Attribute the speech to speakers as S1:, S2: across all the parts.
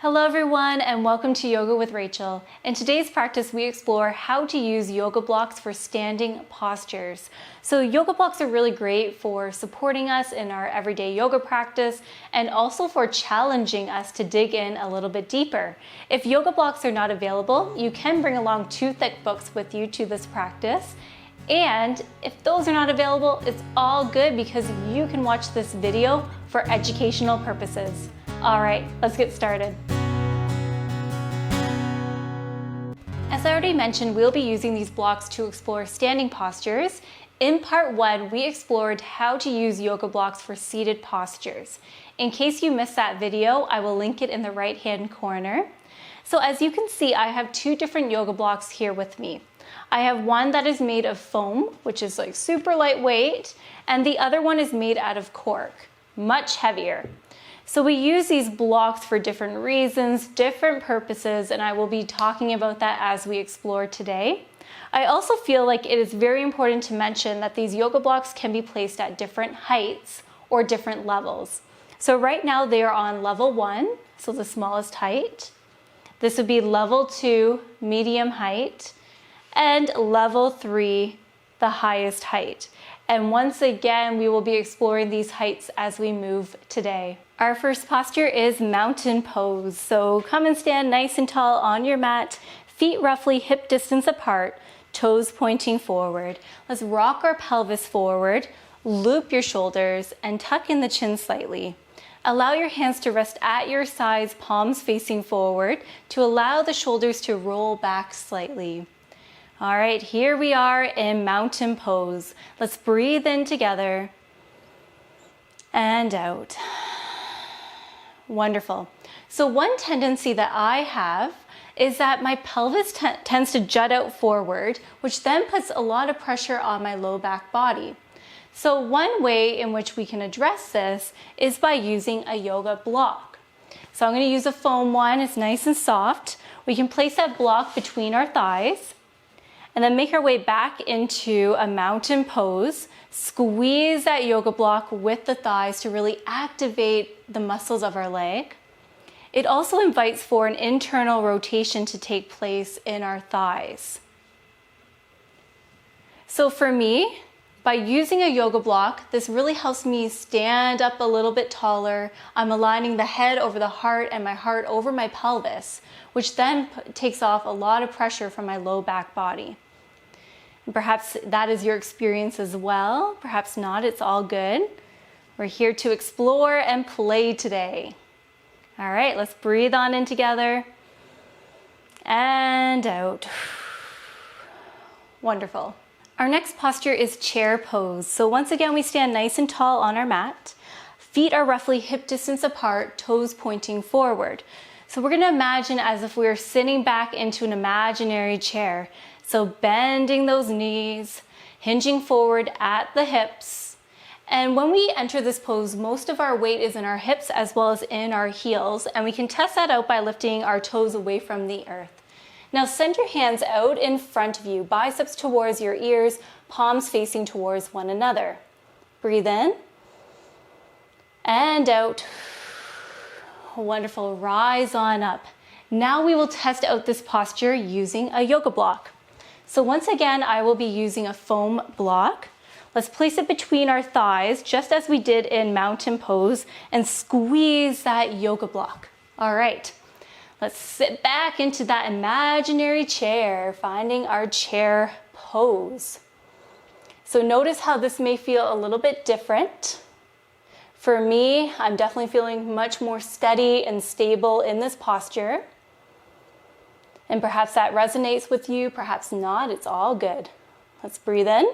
S1: Hello everyone and welcome to Yoga with Rachel. In today's practice we explore how to use yoga blocks for standing postures. So yoga blocks are really great for supporting us in our everyday yoga practice and also for challenging us to dig in a little bit deeper. If yoga blocks are not available, you can bring along 2 thick books with you to this practice. And if those are not available, it's all good because you can watch this video for educational purposes. All right, let's get started. As I already mentioned, we'll be using these blocks to explore standing postures. In part 1, we explored how to use yoga blocks for seated postures. In case you missed that video, I will link it in the right-hand corner. So as you can see, I have 2 different yoga blocks here with me. I have one that is made of foam, which is like super lightweight, and the other one is made out of cork, much heavier. So we use these blocks for different reasons, different purposes, and I will be talking about that as we explore today. I also feel like it is very important to mention that these yoga blocks can be placed at different heights or different levels. So right now they are on level 1, so the smallest height. This would be level 2, medium height, and level 3, the highest height. And once again, we will be exploring these heights as we move today. Our first posture is mountain pose. So come and stand nice and tall on your mat, feet roughly hip distance apart, toes pointing forward. Let's rock our pelvis forward, loop your shoulders, and tuck in the chin slightly. Allow your hands to rest at your sides, palms facing forward, to allow the shoulders to roll back slightly. All right, here we are in mountain pose. Let's breathe in together and out. Wonderful. So one tendency that I have is that my pelvis tends to jut out forward, which then puts a lot of pressure on my low back body. So one way in which we can address this is by using a yoga block. So I'm going to use a foam one. It's nice and soft. We can place that block between our thighs and then make our way back into a mountain pose. Squeeze that yoga block with the thighs to really activate the muscles of our leg. It also invites for an internal rotation to take place in our thighs. So for me, by using a yoga block, this really helps me stand up a little bit taller. I'm aligning the head over the heart and my heart over my pelvis, which then takes off a lot of pressure from my low back body. Perhaps that is your experience as well. Perhaps not, it's all good. We're here to explore and play today. All right, let's breathe on in together and out. Wonderful. Our next posture is chair pose. So once again, we stand nice and tall on our mat. Feet are roughly hip distance apart, toes pointing forward. So we're gonna imagine as if we were sitting back into an imaginary chair. So bending those knees, hinging forward at the hips. And when we enter this pose, most of our weight is in our hips as well as in our heels. And we can test that out by lifting our toes away from the earth. Now send your hands out in front of you, biceps towards your ears, palms facing towards one another. Breathe in and out. Wonderful, rise on up. Now we will test out this posture using a yoga block. So once again, I will be using a foam block. Let's place it between our thighs, just as we did in mountain pose, and squeeze that yoga block. All right, let's sit back into that imaginary chair, finding our chair pose. So notice how this may feel a little bit different. For me, I'm definitely feeling much more steady and stable in this posture. And perhaps that resonates with you, perhaps not, it's all good. Let's breathe in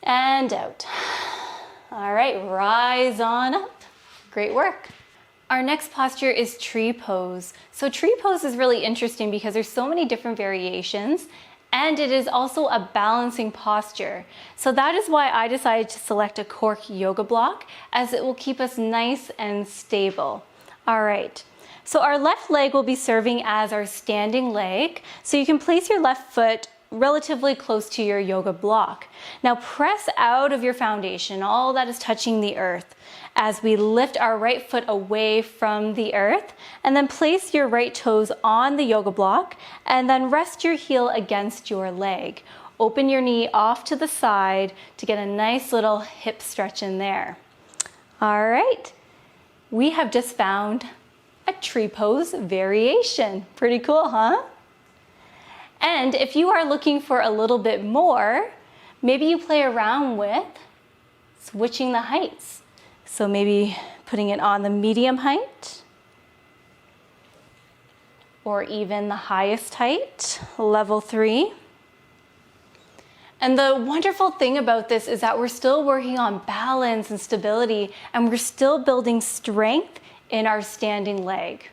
S1: and out. All right, rise on up. Great work. Our next posture is tree pose. So tree pose is really interesting because there's so many different variations and it is also a balancing posture. So that is why I decided to select a cork yoga block as it will keep us nice and stable. All right. So our left leg will be serving as our standing leg. So you can place your left foot relatively close to your yoga block. Now press out of your foundation, all that is touching the earth, as we lift our right foot away from the earth, and then place your right toes on the yoga block, and then rest your heel against your leg. Open your knee off to the side to get a nice little hip stretch in there. All right, we have just found a tree pose variation. Pretty cool, huh? And if you are looking for a little bit more, maybe you play around with switching the heights. So maybe putting it on the medium height, or even the highest height, level 3. And the wonderful thing about this is that we're still working on balance and stability, and we're still building strength in our standing leg.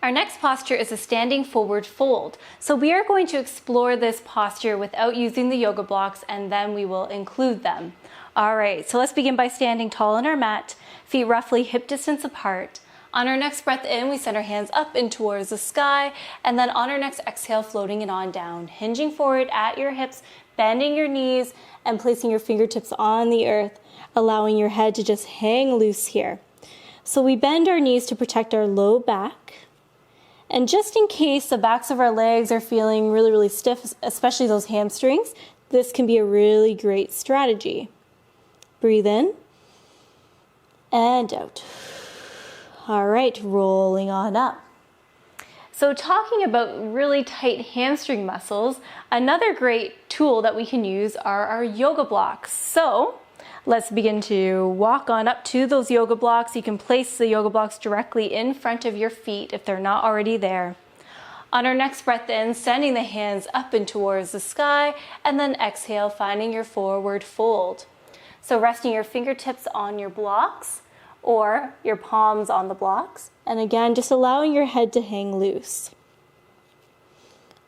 S1: Our next posture is a standing forward fold. So we are going to explore this posture without using the yoga blocks, and then we will include them. All right, so let's begin by standing tall on our mat, feet roughly hip distance apart. On our next breath in, we send our hands up and towards the sky, and then on our next exhale, floating it on down, hinging forward at your hips, bending your knees, and placing your fingertips on the earth, allowing your head to just hang loose here. So we bend our knees to protect our low back. And just in case the backs of our legs are feeling really, really stiff, especially those hamstrings, this can be a really great strategy. Breathe in and out. All right, rolling on up. So talking about really tight hamstring muscles, another great tool that we can use are our yoga blocks. So let's begin to walk on up to those yoga blocks. You can place the yoga blocks directly in front of your feet if they're not already there. On our next breath in, sending the hands up and towards the sky, and then exhale, finding your forward fold. So resting your fingertips on your blocks or your palms on the blocks. And again, just allowing your head to hang loose.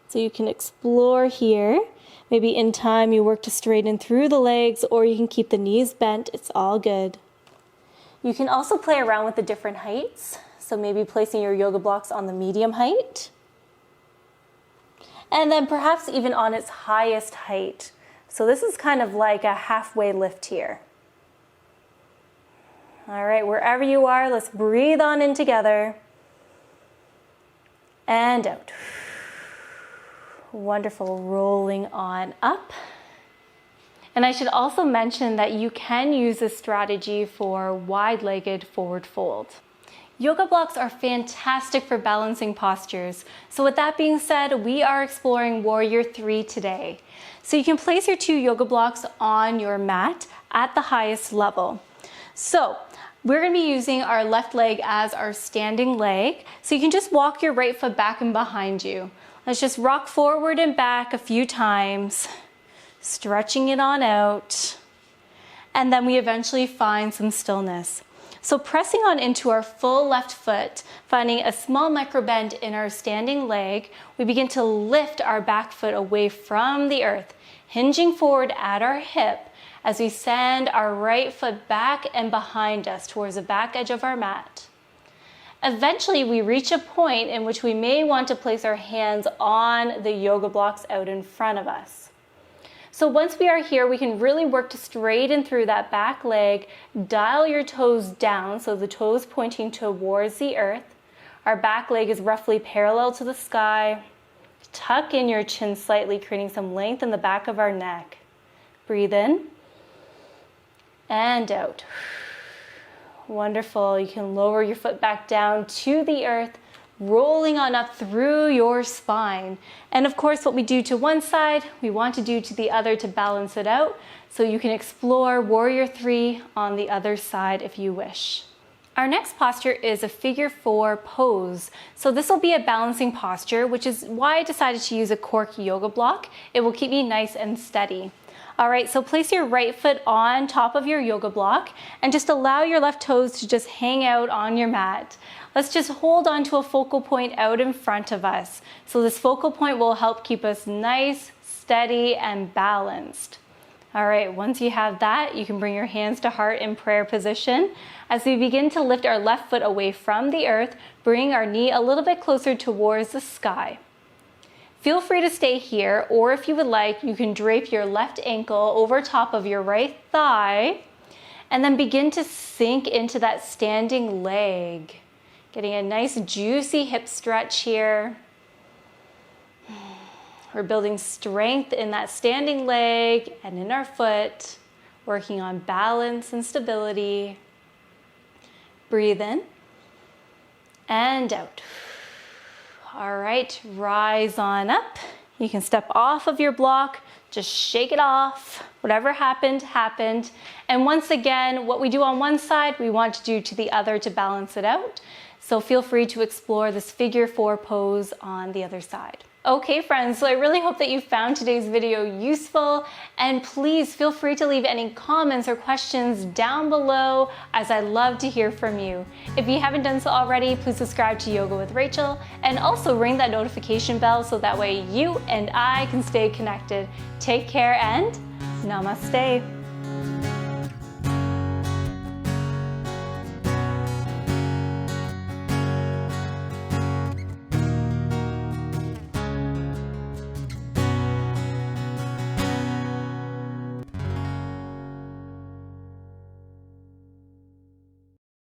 S1: So you can explore here. Maybe in time you work to straighten through the legs, or you can keep the knees bent. It's all good. You can also play around with the different heights. So maybe placing your yoga blocks on the medium height. And then perhaps even on its highest height. So this is kind of like a halfway lift here. All right, wherever you are, let's breathe on in together. And out. Wonderful, rolling on up. And I should also mention that you can use this strategy for wide-legged forward fold. Yoga blocks are fantastic for balancing postures. So with that being said, we are exploring Warrior 3 today. So you can place your 2 yoga blocks on your mat at the highest level. So we're going to be using our left leg as our standing leg. So you can just walk your right foot back and behind you. Let's just rock forward and back a few times, stretching it on out. And then we eventually find some stillness. So pressing on into our full left foot, finding a small micro bend in our standing leg, we begin to lift our back foot away from the earth, hinging forward at our hip as we send our right foot back and behind us towards the back edge of our mat. Eventually, we reach a point in which we may want to place our hands on the yoga blocks out in front of us. So once we are here, we can really work to straighten through that back leg, dial your toes down, so the toes pointing towards the earth. Our back leg is roughly parallel to the sky. Tuck in your chin slightly, creating some length in the back of our neck. Breathe in and out. Wonderful. You can lower your foot back down to the earth, rolling on up through your spine. And of course, what we do to one side, we want to do to the other to balance it out. So you can explore Warrior 3 on the other side if you wish. Our next posture is a figure 4 pose. So this will be a balancing posture, which is why I decided to use a cork yoga block. It will keep me nice and steady. All right, so place your right foot on top of your yoga block and just allow your left toes to just hang out on your mat. Let's just hold on to a focal point out in front of us. So this focal point will help keep us nice, steady, and balanced. All right, once you have that, you can bring your hands to heart in prayer position. As we begin to lift our left foot away from the earth, bring our knee a little bit closer towards the sky. Feel free to stay here, or if you would like, you can drape your left ankle over top of your right thigh and then begin to sink into that standing leg. Getting a nice juicy hip stretch here. We're building strength in that standing leg and in our foot, working on balance and stability. Breathe in and out. All right, rise on up. You can step off of your block, just shake it off. Whatever happened, happened. And once again, what we do on one side, we want to do to the other to balance it out. So feel free to explore this figure 4 pose on the other side. Okay friends, so I really hope that you found today's video useful, and please feel free to leave any comments or questions down below, as I love to hear from you. If you haven't done so already, please subscribe to Yoga with Rachel and also ring that notification bell so that way you and I can stay connected. Take care and namaste.